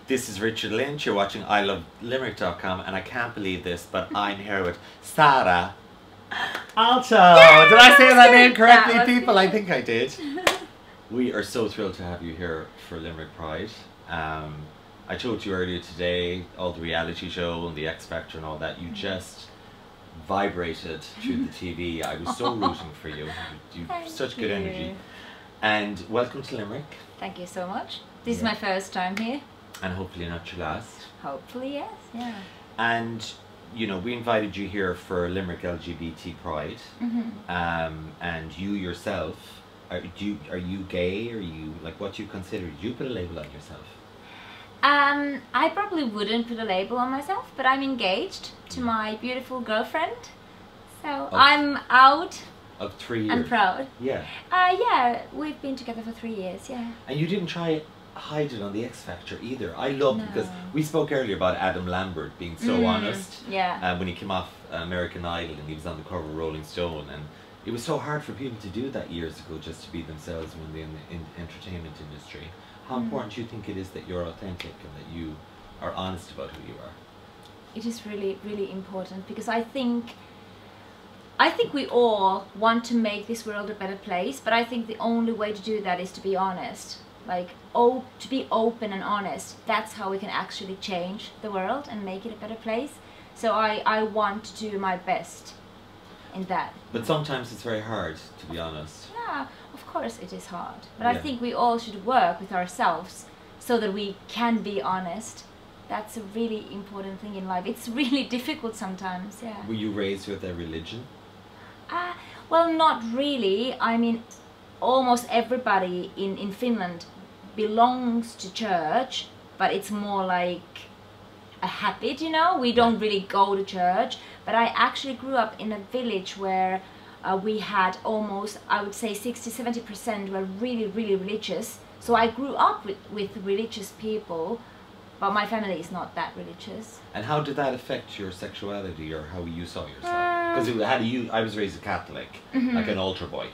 This is Richard Lynch. You're watching ilovelimerick.com, and I can't believe this, but I'm here with Saara Aalto. Yeah, did I say that name correctly, that was people? I think I did. We are so thrilled to have you here for Limerick Pride. I told you earlier today, all the reality show and the X Factor and all that, you just vibrated through the TV. I was so rooting for you. You have such good energy. And welcome to Limerick. Thank you so much. This is my first time here. And hopefully not your last. Hopefully, yes. Yeah. And, you know, we invited you here for Limerick LGBT Pride. And you yourself, are you gay? Are you, like, what do you consider? Do you put a label on yourself? I probably wouldn't put a label on myself, but I'm engaged to my beautiful girlfriend. So I'm out. Of 3 years. I'm proud. Yeah. Yeah, we've been together for 3 years, yeah. And you didn't try hide it on the X Factor either. I love because we spoke earlier about Adam Lambert being so honest. Yeah. When he came off American Idol and he was on the cover of Rolling Stone, and it was so hard for people to do that years ago, just to be themselves when they're in the entertainment industry. How important do you think it is that you're authentic and that you are honest about who you are? It is really, really important, because I think we all want to make this world a better place, but I think the only way to do that is to be honest. Like, to be open and honest. That's how we can actually change the world and make it a better place. So I want to do my best in that. But sometimes it's very hard, to be honest. Yeah, of course it is hard. But I think we all should work with ourselves so that we can be honest. That's a really important thing in life. It's really difficult sometimes, yeah. Were you raised with a religion? Well, not really. I mean, almost everybody in Finland belongs to church, but it's more like a habit, you know. We don't really go to church, but I actually grew up in a village where we had almost, I would say 60-70% were really, really religious. So I grew up with religious people, but my family is not that religious. And how did that affect your sexuality or how you saw yourself? Because I was raised a Catholic, like an altar boy.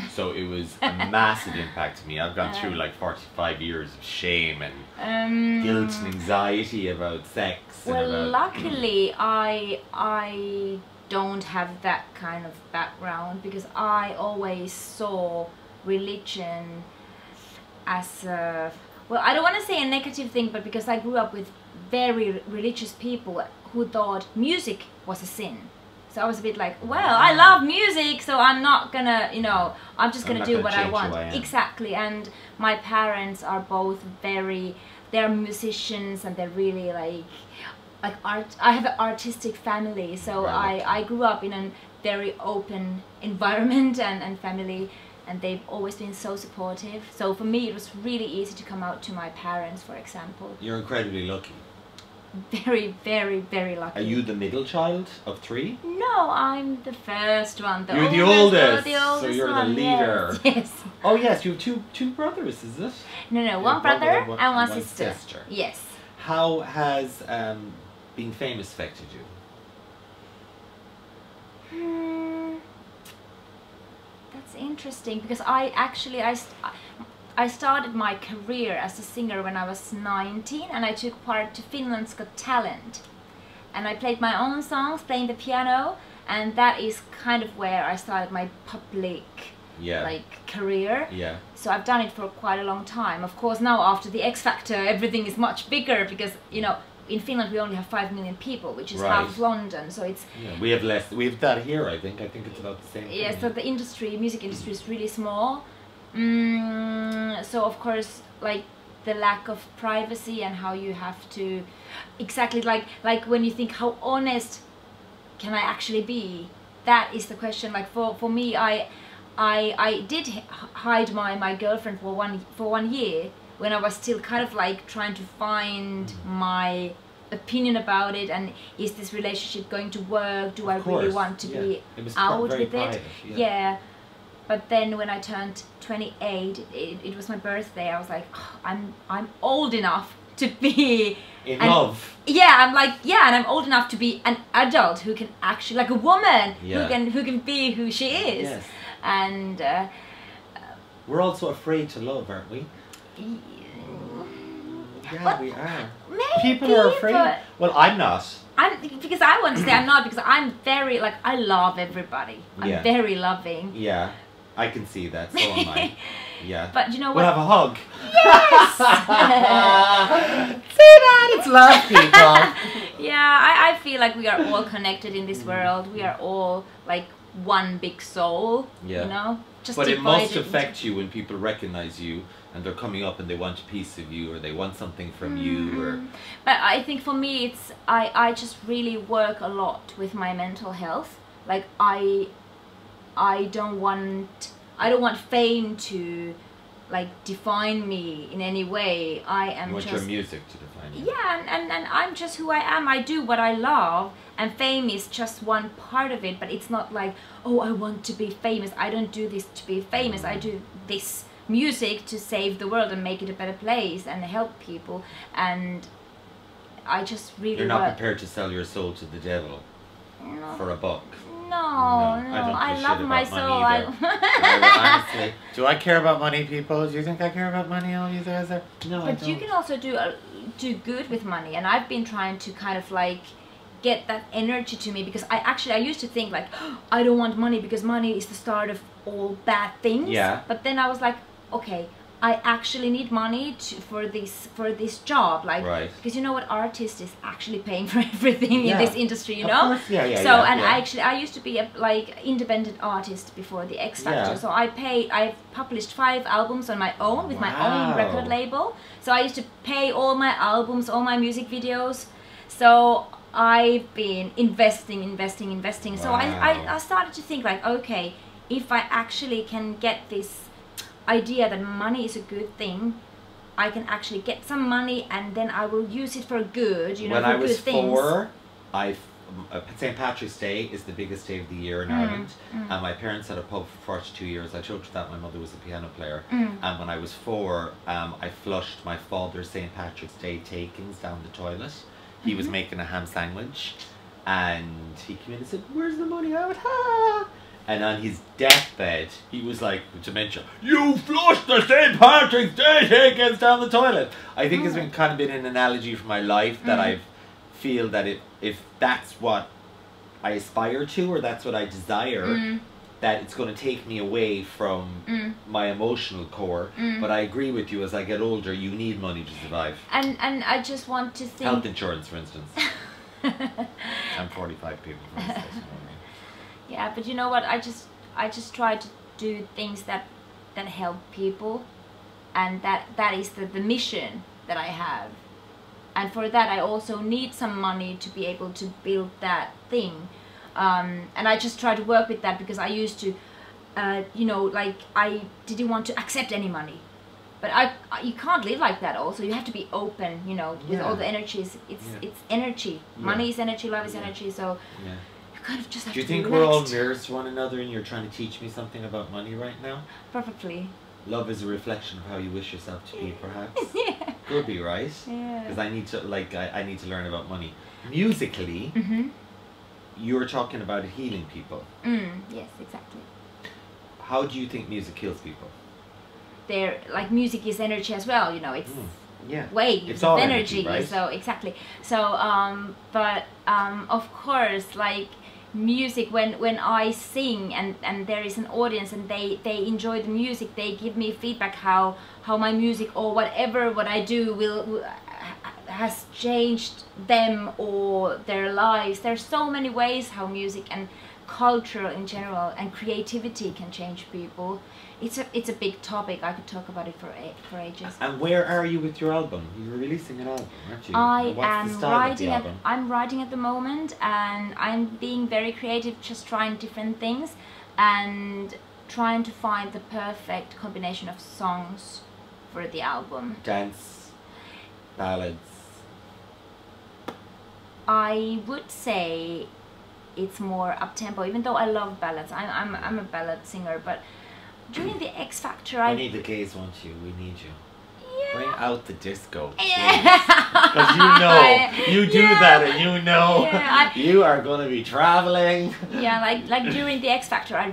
So it was a massive impact to me. I've gone through like 45 years of shame and guilt and anxiety about sex. Well, luckily I don't have that kind of background, because I always saw religion as a, well, I don't want to say a negative thing, but because I grew up with very religious people who thought music was a sin. So I was a bit like, well, I love music, so I'm not gonna, you know, I'm just gonna do what I want. Exactly. And my parents are both they're musicians, and they're really like art. I have an artistic family, so I grew up in a very open environment and family, and they've always been so supportive. So for me, it was really easy to come out to my parents, for example. You're incredibly lucky. Very, very, very lucky. Are you the middle child of 3? No, I'm the first one. You're the oldest. The oldest, so you're one, the leader. Yes. Oh yes, you have two brothers, is it? No, one brother and one sister. Yes. How has being famous affected you? That's interesting, because I started my career as a singer when I was 19, and I took part to Finland's Got Talent. And I played my own songs, playing the piano, and that is kind of where I started my public career. Yeah. So I've done it for quite a long time. Of course, now after the X Factor, everything is much bigger, because, you know, in Finland we only have 5 million people, which is half of London, so it's... Yeah, we have less. We have that here, I think. I think it's about the same thing. Yeah, so the music industry is really small. So of course, like, the lack of privacy and how you have to exactly like when you think, how honest can I actually be? That is the question. Like for me, I did hide my girlfriend for one year, when I was still kind of like trying to find my opinion about it, and is this relationship going to work? Do I really want to be out with it? Yeah. But then when I turned 28, it was my birthday. I was like, oh, I'm old enough to be in love. Yeah, I'm like, yeah, and I'm old enough to be an adult who can actually, like a woman, who can be who she is. Yes. And we're also afraid to love, aren't we? Yeah, But we are. maybe, People are afraid. but Well, I'm not. because I want to say I'm not, because I'm very, like, I love everybody. I'm Yeah. very loving. Yeah, I can see that. So am I. Yeah. But you know We'll what? have a hug. Yes! See that? It's love, people. Yeah, I feel like we are all connected in this world. We are all like one big soul. Yeah. You know? Just But it must divided affect you when people recognize you and they're coming up and they want a piece of you or they want something from you or... But I think for me it's I just really work a lot with my mental health. Like I don't want fame to like define me in any way. I am You want just your music to define you. yeah, and I'm just who I am. I do what I love, and fame is just one part of it, but it's not like, oh, I want to be famous. I don't do this to be famous. I do this music to save the world and make it a better place and help people, and I just really You're not work. prepared to sell your soul to the devil No. for a buck. No, I I love my soul. Honestly, do I care about money, people? Do you think I care about money? Oh, you guys are... No, I But don't. you can also do good with money, and I've been trying to kind of like get that energy to me, because I used to think like, oh, I don't want money because money is the start of all bad things. Yeah. But then I was like, okay, I actually need money for this job, like, Right. because you know what, artist is actually paying for everything Yeah. in this industry, you Of know. course, yeah, So yeah, and yeah. I used to be a like independent artist before the X Factor. Yeah. So I've published 5 albums on my own with my own Wow. record label. So I used to pay all my albums, all my music videos. So I've been investing. So I started to think like, okay, if I actually can get this idea that money is a good thing, I can actually get some money and then I will use it for good, you know, When for I was good things. 4, St. Patrick's Day is the biggest day of the year in Ireland. And my parents had a pub for 42 years. I told you that my mother was a piano player. And when I was 4, I flushed my father's St. Patrick's Day takings down the toilet. He was making a ham sandwich and he came in and said, "Where's the money?" I went, "Ha!" And on his deathbed, he was like, with dementia, "You flushed the St. Patrick's Day takings down the toilet." I think it's been kind of been an analogy for my life that I feel that if that's what I aspire to or that's what I desire, that it's going to take me away from my emotional core. But I agree with you, as I get older, you need money to survive. And I just want to think... Health insurance, for instance. I'm 45 people, for instance. Yeah, but you know what? I just try to do things that help people, and that is the mission that I have. And for that, I also need some money to be able to build that thing. And I just try to work with that, because I used to, you know, like I didn't want to accept any money. But you can't live like that also. You have to be open, you know, with all the energies. It's energy. Money is energy, love is energy, so you kind of just have to be Do you think we're all mirrors to one another and you're trying to teach me something about money right now? Probably. Love is a reflection of how you wish yourself to be, perhaps. Yeah. Could be, right? Yeah. Because I need to, like, I need to learn about money. Musically, you're talking about healing people. Yes, exactly. How do you think music heals people? Like, music is energy as well, you know, it's waves It's of all energy, right? so exactly. So but of course, like music, when I sing and there is an audience and they enjoy the music, they give me feedback how my music or whatever what I do will has changed them or their lives. There's so many ways how music and culture in general and creativity can change people. It's a big topic. I could talk about it for ages. And where are you with your album? You're releasing an album, aren't you? I What's am the style of the writing album? I'm writing at the moment, and I'm being very creative, just trying different things and trying to find the perfect combination of songs for the album. Dance, ballads. I would say it's more up-tempo, even though I love ballads. I'm a ballad singer, but during the X Factor, I need the gays, won't you? We need you. Yeah. Bring out the disco. Yeah. Because you know, you do that and you know Yeah, you are going to be traveling. Yeah, like during the X Factor, I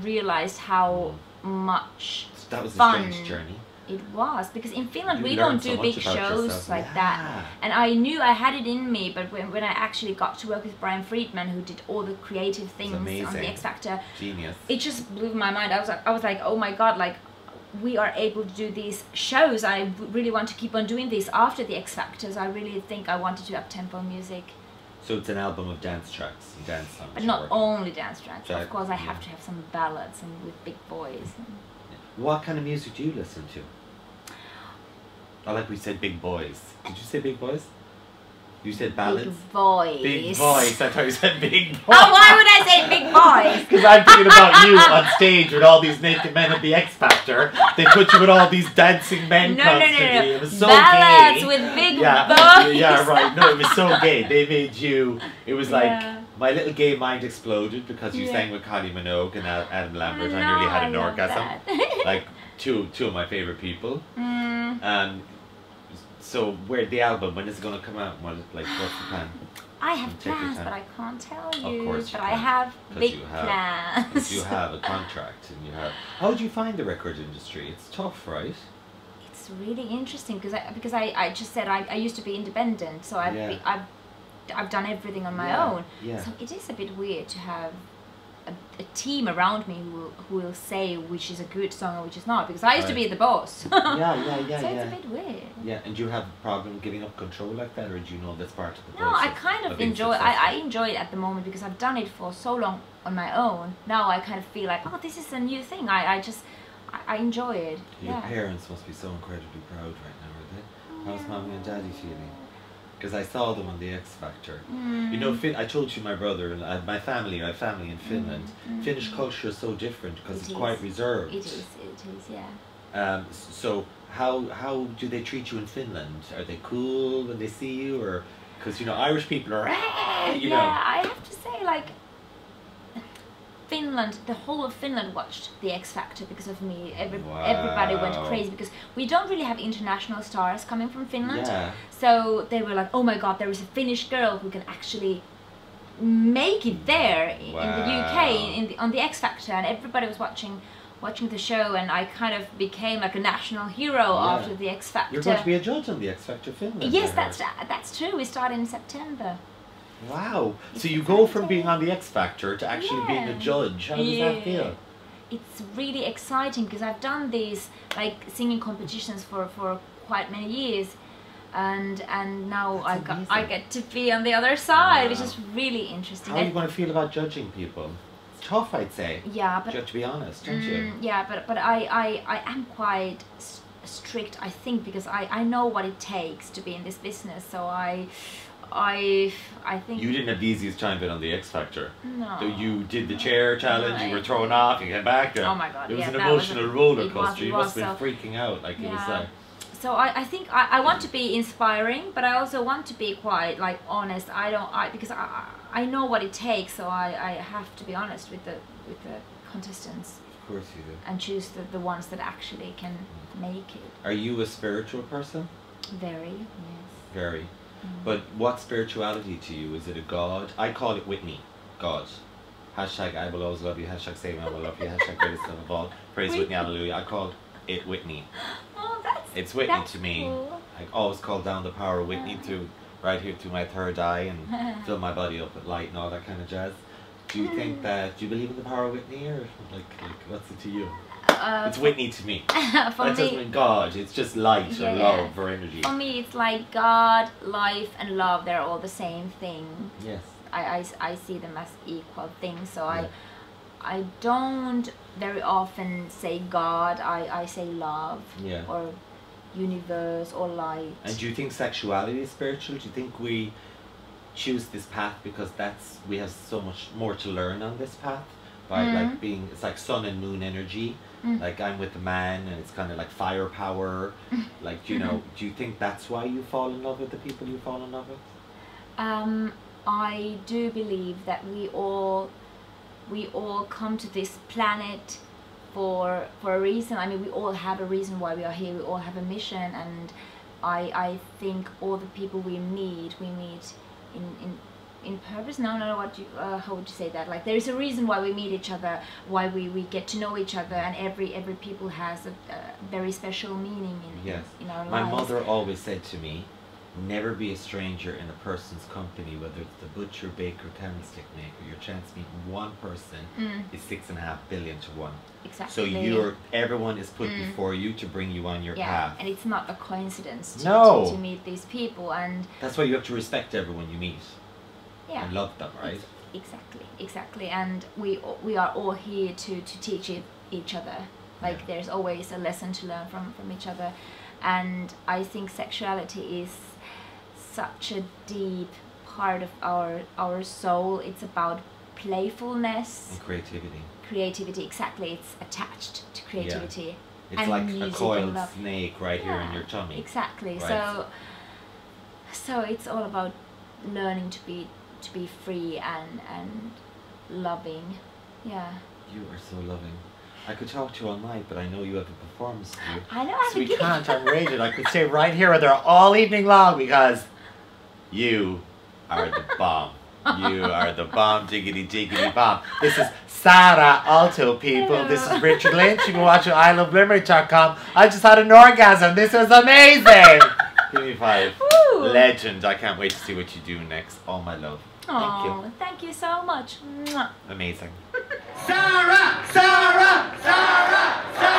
realized how much That was fun. a strange journey. It was, because in Finland You we learn don't so do much big about shows yourself. like Yeah. that. And I knew I had it in me, but when I actually got to work with Brian Friedman, who did all the creative things on amazing. the X Factor, Genius. it just blew my mind. I was like, oh my god, like we are able to do these shows. I really want to keep on doing this after the X Factors. I really think I want to do up-tempo music. So it's an album of dance tracks, dance songs. But you're not working. only dance tracks. Right, Of course, I yeah. have to have some ballads and with big boys. What kind of music do you listen to? I like we said big boys. Did you say big boys? You said ballads? Big boys. Big boys. I thought you said big boys. Oh, why would I say big boys? Because I'm thinking about you on stage with all these naked men at the X Factor. They put you with all these dancing men constantly. It was so Ballads gay. with big Yeah, boys. yeah, right. No, it was so gay. They made you. It was like Yeah. my little gay mind exploded because you Yeah. sang with Kylie Minogue and Adam Lambert. I No, nearly had I an love orgasm. that. Like two of my favorite people. Mm, So where the album? When is it going to come out? What, like, what's the plan? I have Take your plans, time. but I can't tell Of you. course you But I can't, have 'cause big you have- plans. Because you have a contract and you have. How do you find the record industry? It's tough, right? It's really interesting because I just said I used to be independent, so Yeah. I've done everything on my Yeah, own. yeah. So it is a bit weird to have a team around me who will say which is a good song and which is not, because I used to Right. be the boss. Yeah. So it's a bit weird. Yeah, and do you have a problem giving up control like that, or do you know that's part of the No, process? I kind of being enjoy. I successful? enjoy it at the moment because I've done it for so long on my own. Now I kind of feel like, oh, this is a new thing. I enjoy it. Your Yeah. parents must be so incredibly proud right now, are they? How's mommy and daddy feeling? Because I saw them on the X Factor. Mm. You know, I told you my brother and my family in Finland. Finnish culture is so different because It it's is. quite reserved. It is, yeah. So how do they treat you in Finland? Are they cool when they see you, or because Irish people are you know? Yeah, I have to say, like, Finland, the whole of Finland watched the X Factor because of me. Everybody went Wow. crazy because we don't really have international stars coming from Finland. Yeah. So they were like, oh my god, there is a Finnish girl who can actually make it there in the UK on the X Factor, and everybody was watching the show, and I kind of became like a national hero after the X Factor. You're going to be a judge on the X Factor Finland. Yes, I heard. that's true. We start in September. Wow. It's So you go from exciting. being on the X Factor to actually being a Yeah. judge. How does that feel? It's really exciting because I've done these like singing competitions for quite many years, and now That's I amazing. get to be on the other side, which Wow. is really interesting. How are you going to feel about judging people? It's tough, I'd say. Yeah, but You have to be honest, don't you? yeah, but I am quite strict, I think, because I know what it takes to be in this business. So I think You didn't have the easiest time being on the X Factor. no. So you did the chair challenge, you were thrown off, you came back. Oh my God, It was yeah, an that was emotional a- roller it was- coaster. it You was must have been freaking out. Like it was Yeah. like. So I think I want to be inspiring, but I also want to be quite like honest. Because I know what it takes, so I have to be honest with the contestants Of course you do. and choose the ones that actually can make it. Are you a spiritual person? Very, yes. Very. But what spirituality to you? Is it a God? I call it Whitney. God. Hashtag I will always love you. Hashtag say I will love you. Hashtag greatest love of all. Praise Whitney, hallelujah. I call it Whitney. Oh, that's It's Whitney that's to me. cool. I always call down the power of Whitney through right here through my third eye and fill my body up with light and all that kind of jazz. Do you think that? Do you believe in the power of Whitney, or like what's it to you? It's Whitney to me. For That doesn't me, mean God. It's just light or Yeah. love or energy. for me, it's like God, life, and love. They're all the same thing. Yes. I see them as equal things. So Yeah. I don't very often say God. I say love Yeah. or universe or light. And do you think sexuality is spiritual? Do you think we choose this path because we have so much more to learn on this path? By like being, it's like sun and moon energy. Like I'm with a man and it's kind of like firepower. Like, do you think that's why you fall in love with the people you fall in love with? I do believe that we all come to this planet for a reason. I mean, we all have a reason why we are here. We all have a mission, and I think all the people we meet in purpose. No, no, what you how would you say that? Like there is a reason why we meet each other, why we get to know each other, and every people has a very special meaning in our My lives. mother always said to me, never be a stranger in a person's company, whether it's the butcher, baker, candlestick maker. Your chance of meeting one person is 6.5 billion to 1. Exactly. So everyone is put before you to bring you on your path. And it's not a coincidence to meet these people, and that's why you have to respect everyone you meet. Yeah. And love them, right? Exactly. And we are all here to teach each other. Like there's always a lesson to learn from each other, and I think sexuality is such a deep part of our soul. It's about playfulness and creativity. Creativity, exactly. It's attached to creativity. Yeah. It's and like music a coiled and snake right here in your tummy. Exactly. Right. So it's all about learning to be free and loving. Yeah. You are so loving. I could talk to you all night, but I know you have a performance to do. I know. So we can't. I'm raging. I could stay right here with her all evening long because you are the bomb. You are the bomb, diggity bomb. This is Saara Aalto, people. Hello. This is Richard Lynch. You can watch it at ilovelimerick.com. I just had an orgasm. This was amazing. Give me 5. Woo. Legend. I can't wait to see what you do next. All my love. Thank you. Thank you so much. Mwah. Amazing. Saara! Saara! Saara! Saara!